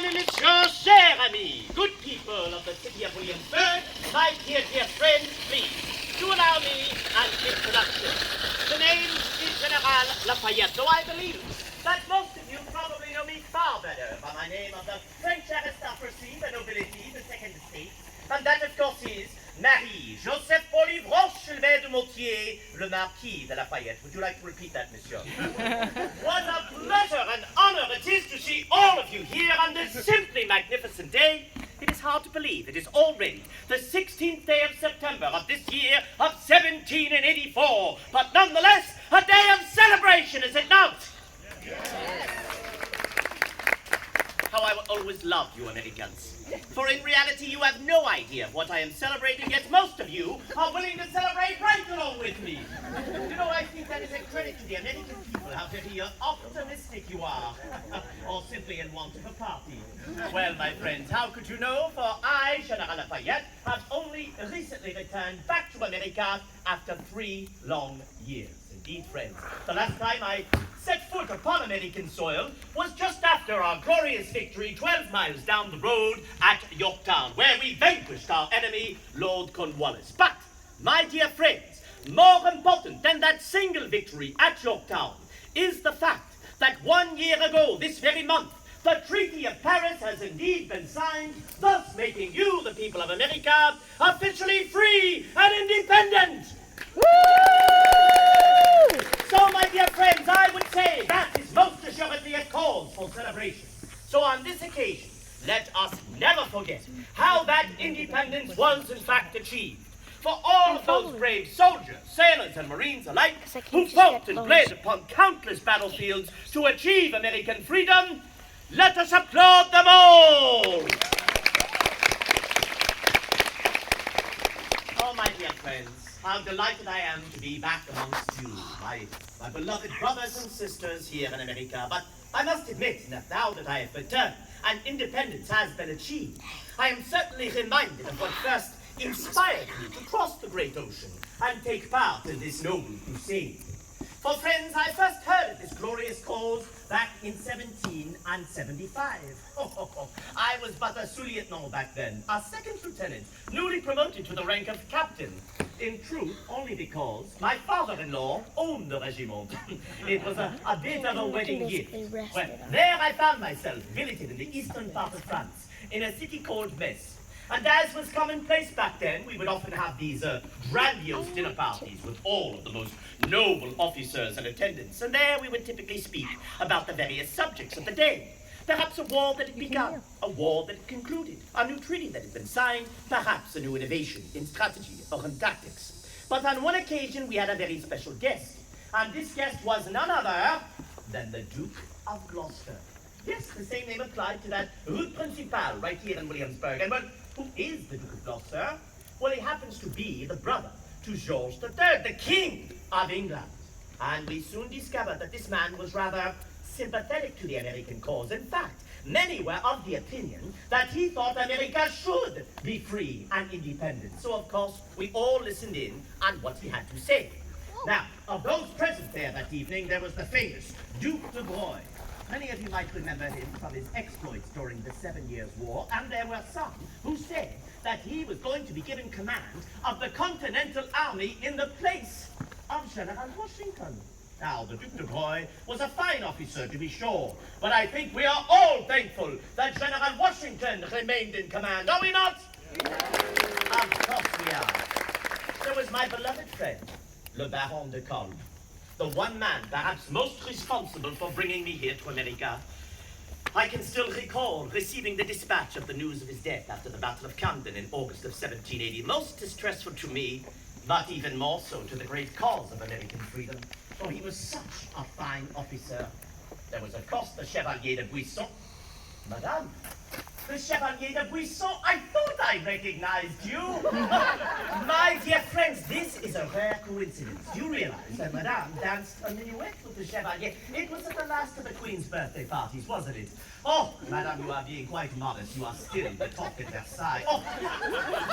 Mesdames et messieurs, chers amis, good people of the city of Williamsburg, my dear friends, please, do allow me an introduction. The name is General Lafayette, though I believe that most of you probably know me far better by my name of the French aristocracy, the nobility, the second estate, and that, of course, is Marie-Joseph Polyvroche-Chelvet de Mautier, le Marquis de Lafayette. Would you like to repeat that, monsieur? What a pleasure and honor it is to see all of you here on this simply magnificent day. It is hard to believe it is already the 16th day of September of this year of 1784, but nonetheless a day of celebration, is it not? Yes. How I will always love you Americans. For in reality, you have no idea of what I am celebrating, yet most of you are willing to celebrate right along with me. You know, I think that is a credit to the American people, how very optimistic you are. Or simply in want of a party. Well, my friends, how could you know? For I, General Lafayette, have only recently returned back to America after 3 long years. Indeed, friends, the last time I set foot upon American soil was just after our glorious victory 12 miles down the road at Yorktown, where we vanquished our enemy, Lord Cornwallis. But, my dear friends, more important than that single victory at Yorktown is the fact that 1 year ago, this very month, the Treaty of Paris has indeed been signed, thus making you, the people of America, officially free and independent. Woo! So, my dear friends, I would say that is most assuredly a cause for celebration. So on this occasion, let us never forget how that independence was in fact achieved. For all of those brave soldiers, sailors, and Marines alike, who fought and bled upon countless battlefields to achieve American freedom, let us applaud them all! Oh, my dear friends, how delighted I am to be back amongst you, my beloved brothers and sisters here in America. But I must admit that now that I have returned and independence has been achieved, I am certainly reminded of what first inspired me to cross the great ocean and take part in this noble crusade. For friends, I first heard of this glorious cause back in 1775. I was but a sous-lieutenant back then, a second lieutenant, newly promoted to the rank of captain. In truth, only because my father-in-law owned the regiment. It was a bit of a wedding gift. Well, there I found myself billeted in the eastern part of France, in a city called Metz. And as was commonplace back then, we would often have these grandiose dinner parties with all of the most noble officers and attendants. And there we would typically speak about the various subjects of the day. Perhaps a war that had begun, a war that had concluded, a new treaty that had been signed, perhaps a new innovation in strategy or in tactics. But on one occasion we had a very special guest. And this guest was none other than the Duke of Gloucester. Yes, the same name applied to that route principale right here in Williamsburg. And well, who is the Duke of Gloucester? Well, he happens to be the brother to George III, the King of England. And we soon discovered that this man was rather sympathetic to the American cause. In fact, many were of the opinion that he thought America should be free and independent. So, of course, we all listened in on what he had to say. Now, of those present there that evening, there was the famous Duke de Broglie. Many of you might remember him from his exploits during the 7 Years' War, and there were some who said that he was going to be given command of the Continental Army in the place of General Washington. Now, the Duke de Broglie was a fine officer, to be sure, but I think we are all thankful that General Washington remained in command, are we not? Of course we are. There was my beloved friend, le Baron de Kalb, the one man perhaps most responsible for bringing me here to America. I can still recall receiving the dispatch of the news of his death after the Battle of Camden in August of 1780. Most distressful to me, but even more so to the great cause of American freedom. For he was such a fine officer. There was, of course, the Chevalier de Buisson. Madame, the Chevalier de Buisson. I thought I recognized you. My dear friends, this is a rare coincidence. You realize that Madame danced a minuet with the Chevalier. It was at the last of the Queen's birthday parties, wasn't it? Oh, Madame, you are being quite modest. You are still the talk at Versailles. Oh,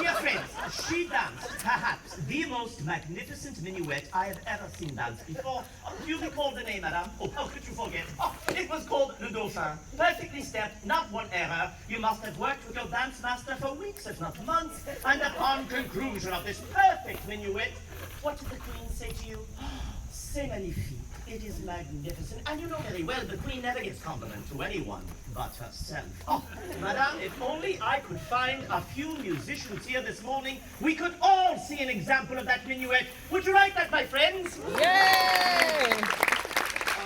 dear friends, she danced perhaps the most magnificent minuet I have ever seen dance before. Oh, do you recall the name, Madame? Oh, how could you forget? Oh, it was called Le Dauphin. Perfectly stepped, not one error. You must have worked with your dance master for weeks, if not months. And upon conclusion of this perfect minuet, what did the Queen say to you? C'est magnifique. It is magnificent. And you know very well the Queen never gives compliment to anyone but herself. Oh, Madame, if only I could find a few musicians here this morning, we could all see an example of that minuet. Would you like that, my friends? Yay!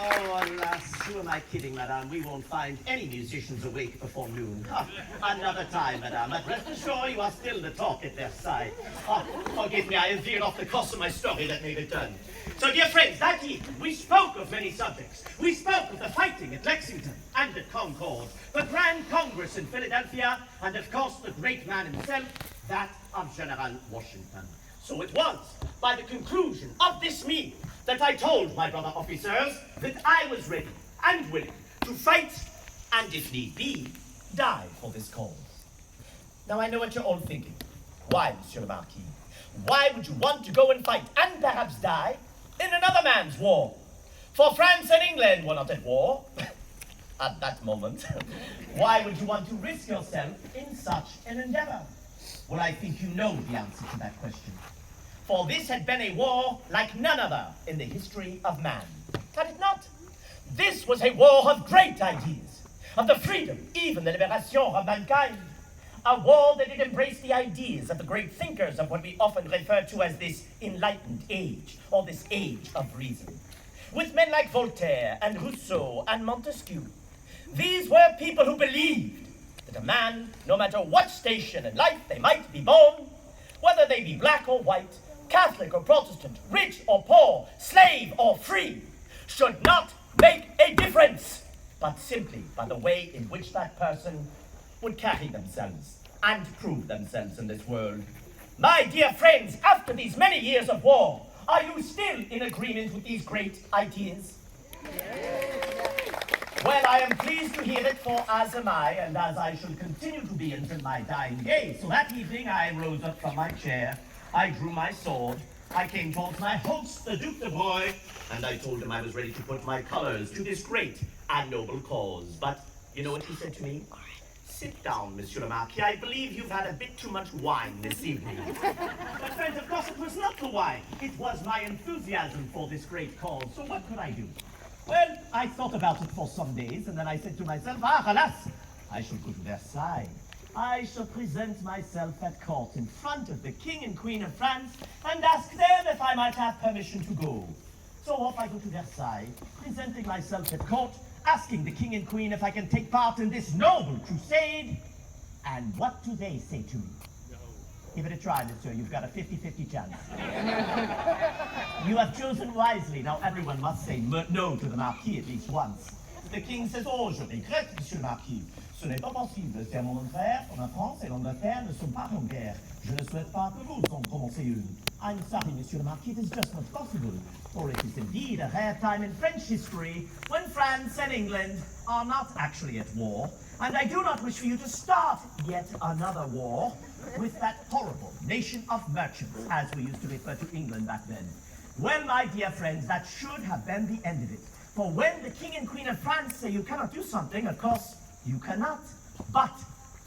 Oh, alas, who am I kidding, Madame? We won't find any musicians awake before noon. Oh, another time, Madame. But rest assured, you are still the talk at Versailles. Oh, forgive me, I have veered off the course of my story. Let me return. So, dear friends, that evening we spoke of many subjects. We spoke of the fighting at Lexington and at Concord, the Grand Congress in Philadelphia, and of course the great man himself, that of General Washington. So it was by the conclusion of this meeting that I told my brother officers that I was ready and willing to fight and, if need be, die for this cause. Now I know what you're all thinking. Why, Monsieur le Marquis? Why would you want to go and fight and perhaps die in another man's war? For France and England were not at war at that moment. Why would you want to risk yourself in such an endeavor? Well, I think you know the answer to that question. For this had been a war like none other in the history of man. Had it not? This was a war of great ideas, of the freedom, even the liberation of mankind. A war that had embraced the ideas of the great thinkers of what we often refer to as this enlightened age, or this age of reason. With men like Voltaire and Rousseau and Montesquieu. These were people who believed that a man, no matter what station in life they might be born, whether they be black or white, Catholic or Protestant, rich or poor, slave or free, should not make a difference, but simply by the way in which that person would carry themselves and prove themselves in this world. My dear friends, after these many years of war, are you still in agreement with these great ideas? Well, I am pleased to hear it, for as am I, and as I shall continue to be until my dying day. So that evening I rose up from my chair, I drew my sword, I came towards my host, the Duc de Broglie, and I told him I was ready to put my colors to this great and noble cause. But you know what he said to me? Sit down, Monsieur le Marquis. I believe you've had a bit too much wine this evening. But friends, of course, it was not the wine. It was my enthusiasm for this great cause. So what could I do? Well, I thought about it for some days, and then I said to myself, alas, I shall go to Versailles. I shall present myself at court in front of the King and Queen of France and ask them if I might have permission to go. So off I go to Versailles, presenting myself at court, asking the King and Queen if I can take part in this noble crusade. And what do they say to me? No. Give it a try, monsieur. You've got a 50-50 chance. You have chosen wisely. Now everyone must say no to the Marquis at least once. The King says, oh, je regrette, Monsieur le Marquis. Ce n'est pas possible. C'est à mon frère, la France et l'Angleterre ne sont pas en guerre. Je ne souhaite pas que vous en commenciez une. I'm sorry, Monsieur le Marquis, it is just not possible. For it is indeed a rare time in French history when France and England are not actually at war. And I do not wish for you to start yet another war with that horrible nation of merchants, as we used to refer to England back then. Well, my dear friends, that should have been the end of it. For when the King and Queen of France say you cannot do something, of course, you cannot. But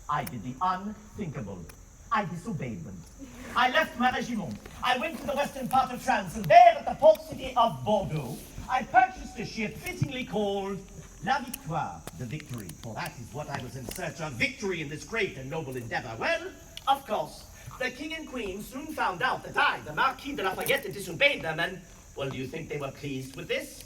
I did the unthinkable. I disobeyed them. I left my regiment. I went to the western part of France, and there at the port city of Bordeaux, I purchased a ship fittingly called La Victoire, the victory. For that is what I was in search of, victory in this great and noble endeavor. Well, of course, the King and Queen soon found out that I, the Marquis de Lafayette, had disobeyed them, and, well, do you think they were pleased with this?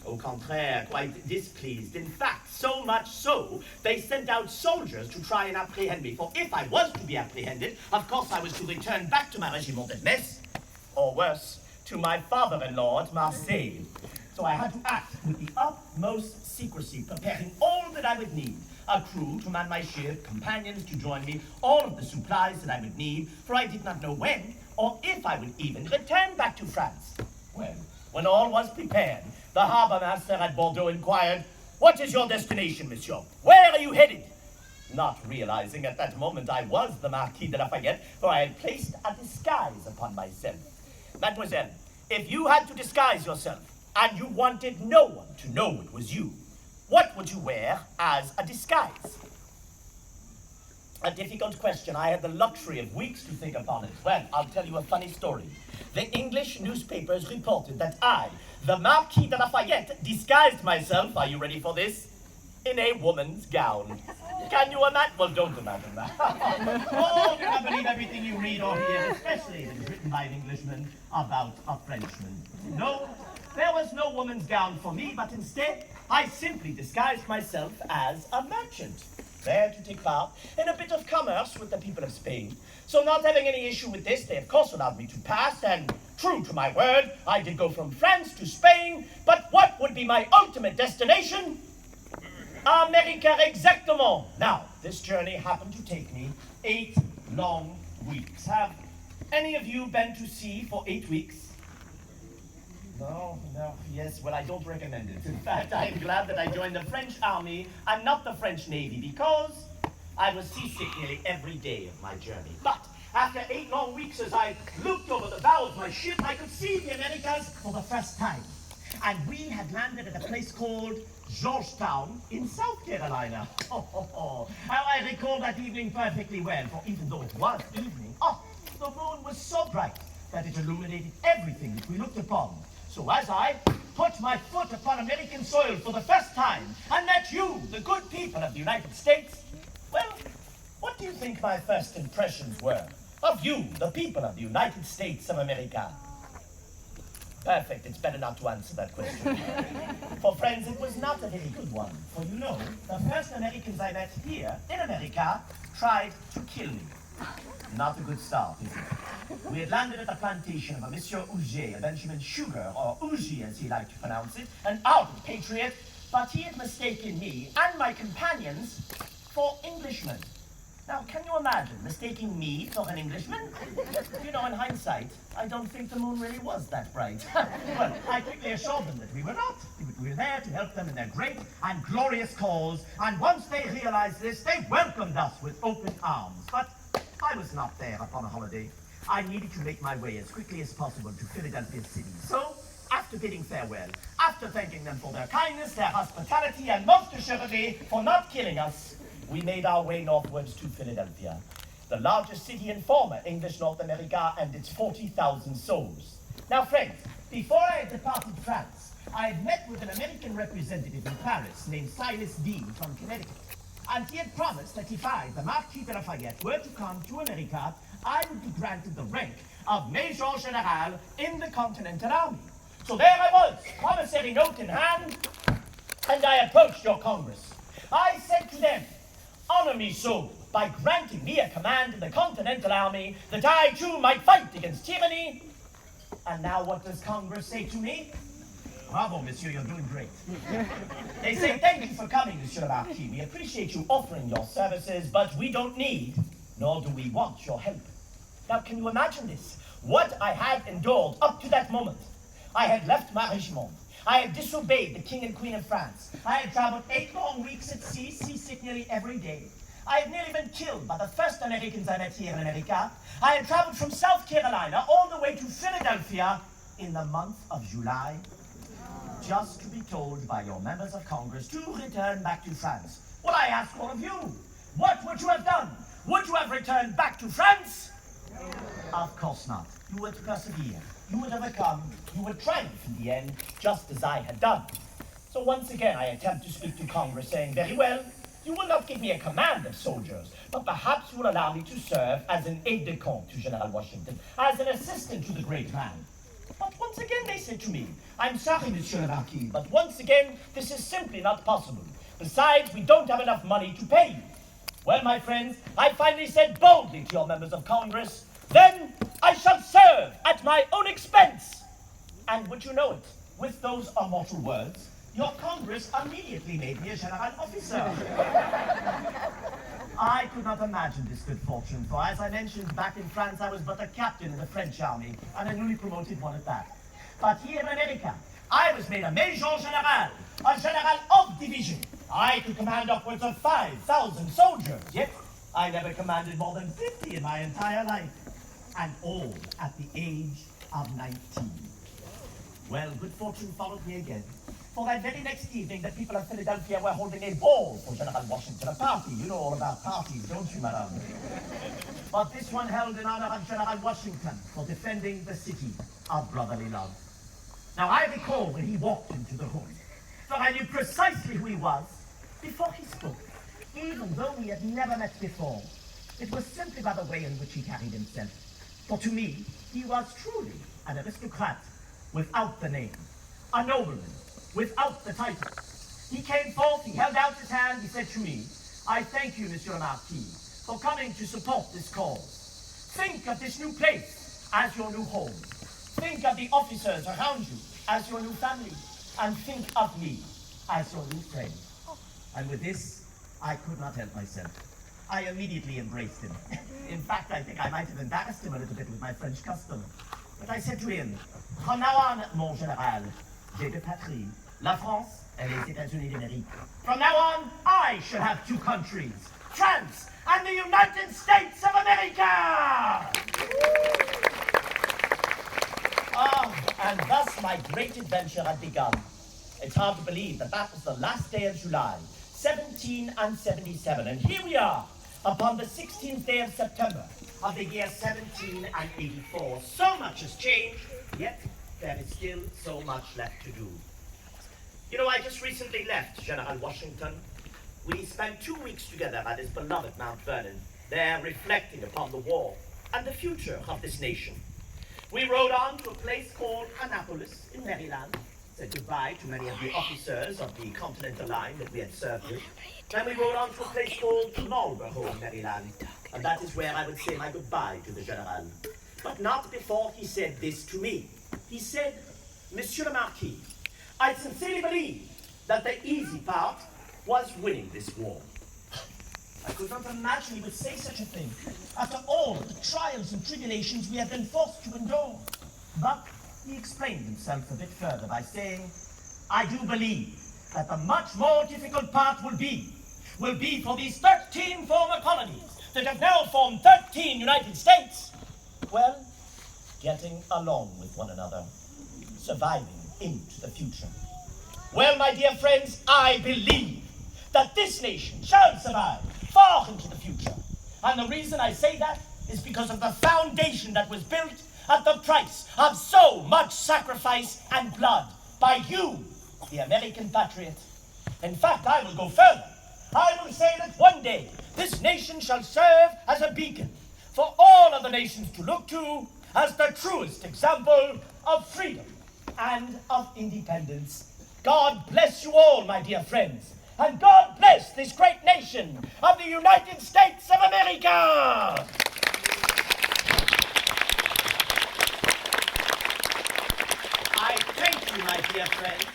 Au contraire, quite displeased. In fact, so much so, they sent out soldiers to try and apprehend me. For if I was to be apprehended, of course I was to return back to my regiment at Metz, or worse, to my father-in-law at Marseille. So I had to act with the utmost secrecy, preparing all that I would need. A crew to man my ship, companions to join me, all of the supplies that I would need, for I did not know when or if I would even return back to France. Well, when all was prepared, the harbor master at Bordeaux inquired, "What is your destination, monsieur? Where are you headed?" Not realizing at that moment I was the Marquis de Lafayette, for I had placed a disguise upon myself. Mademoiselle, if you had to disguise yourself, and you wanted no one to know it was you, what would you wear as a disguise? A difficult question. I had the luxury of weeks to think upon it. Well, I'll tell you a funny story. The English newspapers reported that I, the Marquis de Lafayette, disguised myself, are you ready for this? In a woman's gown. Can you imagine? Well, don't imagine that. Oh, do not believe everything you read or hear, especially if it is written by an Englishman about a Frenchman. No, there was no woman's gown for me, but instead, I simply disguised myself as a merchant, there to take part in a bit of commerce with the people of Spain. So not having any issue with this, they of course allowed me to pass, and true to my word, I did go from France to Spain, but what would be my ultimate destination? America, exactement. Now, this journey happened to take me 8 long weeks. Have any of you been to sea for 8 weeks? No, yes, well, I don't recommend it. In fact, I'm glad that I joined the French army and not the French Navy, because I was seasick nearly every day of my journey. But after 8 long weeks, as I looked over the bow of my ship, I could see the Americas for the first time. And we had landed at a place called Georgetown in South Carolina. How I recall that evening perfectly well, for even though it was evening, the moon was so bright that it illuminated everything that we looked upon. So as I put my foot upon American soil for the first time and met you, the good people of the United States, well, what do you think my first impressions were of you, the people of the United States of America? Perfect, it's better not to answer that question. For friends, it was not a very good one. For you know, the first Americans I met here in America tried to kill me. Not a good start, is it? We had landed at the plantation of a Monsieur Auger, a Benjamin Sugar, or Ougy as he liked to pronounce it, an ardent patriot, but he had mistaken me and my companions for Englishmen. Now, can you imagine mistaking me for an Englishman? You know, in hindsight, I don't think the moon really was that bright. Well, I quickly assured them that we were not. We were there to help them in their great and glorious cause, and once they realized this, they welcomed us with open arms. But I was not there upon a holiday. I needed to make my way as quickly as possible to Philadelphia City. So, after bidding farewell, after thanking them for their kindness, their hospitality, and most assuredly for not killing us, we made our way northwards to Philadelphia, the largest city in former English North America and its 40,000 souls. Now, friends, before I had departed France, I had met with an American representative in Paris named Silas Dean from Connecticut. And he had promised that if I, the Marquis de Lafayette, were to come to America, I would be granted the rank of Major General in the Continental Army. So there I was, promissory note in hand, and I approached your Congress. I said to them, honor me so by granting me a command in the Continental Army, that I too might fight against tyranny. And now what does Congress say to me? Bravo, monsieur, you're doing great. They say, thank you for coming, Monsieur le Marquis. We appreciate you offering your services, but we don't need, nor do we want your help. Now, can you imagine this? What I had endured up to that moment. I had left my regiment. I had disobeyed the King and Queen of France. I had traveled 8 long weeks at sea, seasick nearly every day. I had nearly been killed by the first Americans I met here in America. I had traveled from South Carolina all the way to Philadelphia in the month of July, just to be told by your members of Congress to return back to France. Well, I ask all of you, what would you have done? Would you have returned back to France? Of course not. You would persevere. You would overcome. You would triumph in the end, just as I had done. So once again, I attempt to speak to Congress, saying, very well, you will not give me a command of soldiers, but perhaps you will allow me to serve as an aide-de-camp to General Washington, as an assistant to the great man. But once again, they said to me, I'm sorry, Monsieur le Marquis, but once again, this is simply not possible. Besides, we don't have enough money to pay you. Well, my friends, I finally said boldly to your members of Congress, then I shall serve at my own expense. And would you know it? with those immortal words, your Congress immediately made me a general officer. I could not imagine this good fortune, for as I mentioned, back in France I was but a captain in the French army, and a newly promoted one at that. But here in America, I was made a Major General, a General of Division. I could command upwards of 5,000 soldiers, yet I never commanded more than 50 in my entire life, and all at the age of 19. Well, good fortune followed me again. For that very next evening, the people of Philadelphia were holding a ball for General Washington, a party. You know all about parties, don't you, madame? But this one held in honor of General Washington for defending the city of brotherly love. Now, I recall when he walked into the room, for I knew precisely who he was before he spoke, even though we had never met before. It was simply by the way in which he carried himself. For to me, he was truly an aristocrat without the name, a nobleman without the title. He came forth, he held out his hand, he said to me, I thank you, Monsieur le Marquis, for coming to support this cause. Think of this new place as your new home. Think of the officers around you as your new family, and think of me as your new friend. And with this, I could not help myself. I immediately embraced him. In fact, I think I might have embarrassed him a little bit with my French custom. But I said to him, from now on, mon général, j'ai deux patries, la France and les États-Unis d'Amérique. From now on, I shall have two countries, France and the United States of America! And thus my great adventure had begun. It's hard to believe that that was the last day of July, 1777, and here we are, upon the 16th day of September of the year 1784. So much has changed, yet there is still so much left to do. You know, I just recently left General Washington. We spent 2 weeks together at his beloved Mount Vernon, there reflecting upon the war and the future of this nation. We rode on to a place called Annapolis in Maryland, said goodbye to many of the officers of the Continental Line that we had served with. Then we rode on to a place called Marlborough in Maryland, and that is where I would say my goodbye to the General. But not before he said this to me. He said, Monsieur le Marquis, I sincerely believe that the easy part was winning this war. I could not imagine he would say such a thing after all the trials and tribulations we have been forced to endure. But he explained himself a bit further by saying, I do believe that the much more difficult part will be for these 13 former colonies that have now formed 13 United States, well, getting along with one another, surviving into the future. Well, my dear friends, I believe that this nation shall survive far into the future. And the reason I say that is because of the foundation that was built at the price of so much sacrifice and blood by you, the American patriot. In fact, I will go further. I will say that one day this nation shall serve as a beacon for all other nations to look to as the truest example of freedom and of independence. God bless you all, my dear friends, and God bless this great nation of the United States of America! I thank you, my dear friends,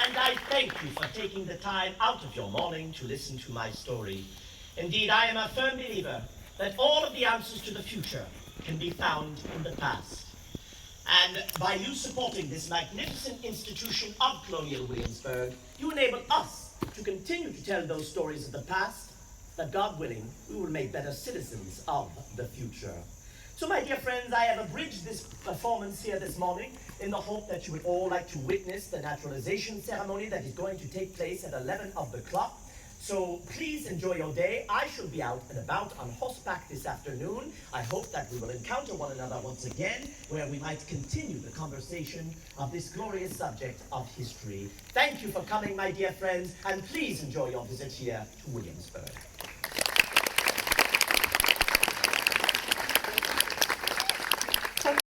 and I thank you for taking the time out of your morning to listen to my story. Indeed, I am a firm believer that all of the answers to the future can be found in the past. And by you supporting this magnificent institution of Colonial Williamsburg, you enable us to continue to tell those stories of the past, that God willing, we will make better citizens of the future. So my dear friends, I have abridged this performance here this morning in the hope that you would all like to witness the naturalization ceremony that is going to take place at 11 of the clock. So please enjoy your day. I shall be out and about on horseback this afternoon. I hope that we will encounter one another once again, where we might continue the conversation of this glorious subject of history. Thank you for coming, my dear friends, and please enjoy your visit here to Williamsburg.